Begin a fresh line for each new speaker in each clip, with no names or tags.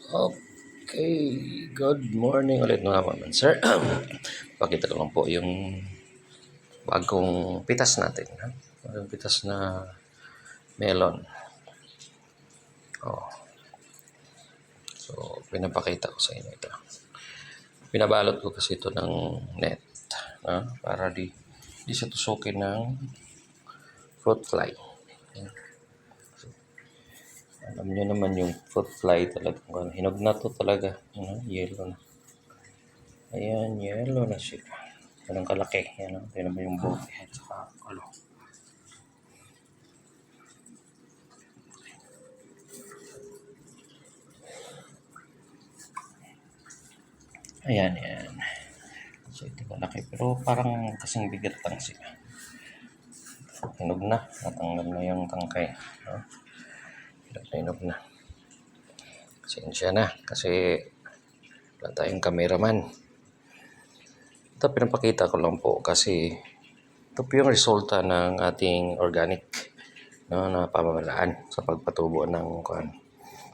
Okay, good morning ulit mga naman, sir. Pakita ko lang po yung bagong pitas natin. Ha? Bagong pitas na melon. Oh, so, pinapakita ko sa inyo ito. Pinabalot ko kasi ito ng net. Ha? Para di siya tusukin ng fruit fly. Alam nyo naman yung fruit fly talaga. Hinog na to talaga. Yellow na. Ayan, yellow na siya. Ganun kalaki. Yan, tingnan mo yung bote at saka ano. Ayan, yan. So, ito malaki. Pero parang kasing bigat lang siya. Hinog na. Natanggal na yung tangkay. No? Hinog na. Pasensya na. Kasi wala tayong cameraman. Ito pinapakita ko lang po kasi ito po yung resulta ng ating organic na pamamaraan sa pagpatubo ng kuan.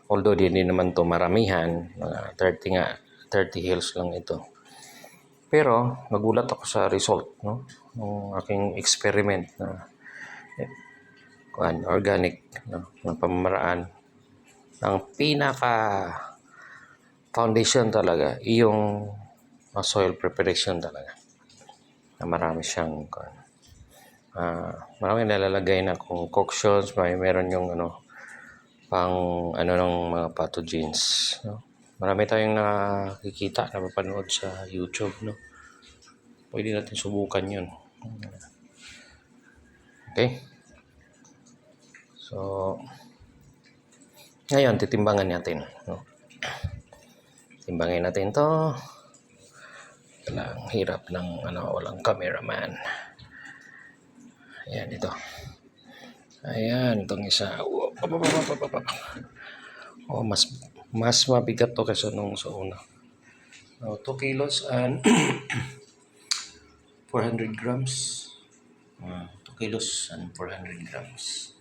Although hindi naman to maramihan, mga 30 hills lang ito. Pero nagulat ako sa result ng aking experiment na organic na pamamaraan. Ang pinaka foundation talaga yung soil preparation talaga. Na marami siyang marami nalalagay na concoctions, meron yung pang ng mga pathogens, no? Marami tayong nakikita, napapanood sa YouTube, no? Pwede natin subukan 'yun. Okay? So, ngayon titimbangan natin, no? Timbangin natin 'to. Ang hirap ng walang cameraman. Ayan ito. Ayan, itong isa. Oh, mas mabigat to kaysa nung sa una. 2 kilos and 400 grams. 2 kilos and 400 grams.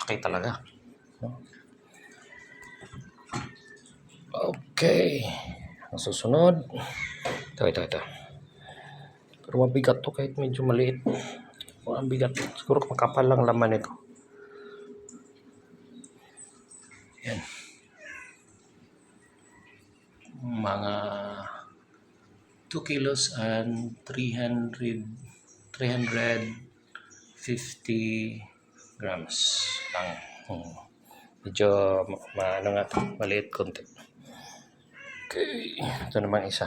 Okay talaga. Okay. Ang susunod. Ito. Pero mabigat to kahit medyo maliit. Ang bigat. Siguro makapal lang laman ito. Yan. Mga 2 kilos and 350 grams lang. Medyo maliit konti. Okay. Ito naman isa.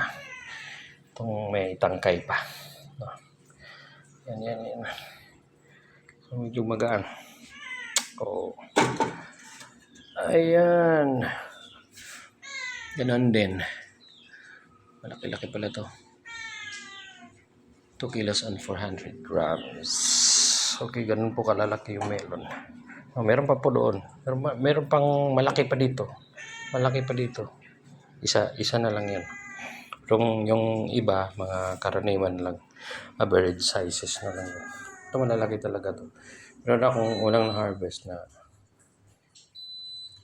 Itong may tangkay pa. Yan. So, medyo magaan. Oh. Ayan. Ganon din. Malaki-laki pala to. 2 kilos and 400 grams. Okay, ganun po kalalaki yung melon. Meron pa po doon. Meron pang malaki pa dito. Isa na lang yan. Yung iba, mga karaniwan lang. Average sizes na lang. Ito malalaki talaga to. Meron akong unang harvest na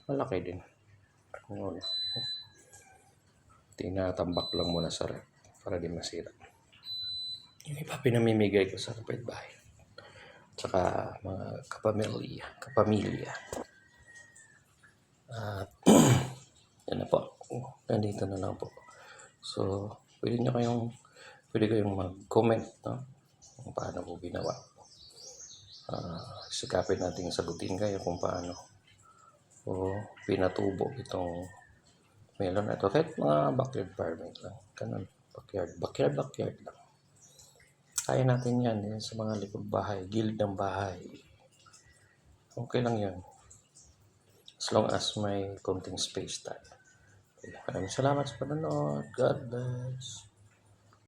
malaki din. Tinatambak lang muna sa rep para di masira. Yung iba pinamimigay ko sa kapitbahay. Tsaka mga kapamilya. Yan na po. Nandito na lang po. So, pwede kayong mag-comment, no? Kung paano po ginawa. Sikapin natin sagutin kayo kung paano pinatubo itong melon na ito. Kahit mga backyard farming lang. Ganun. Backyard lang. Kaya natin yan sa mga likod bahay, gilid ng bahay. Okay lang yan. As long as may konting space tayo. Okay. Maraming salamat sa panonood. God bless.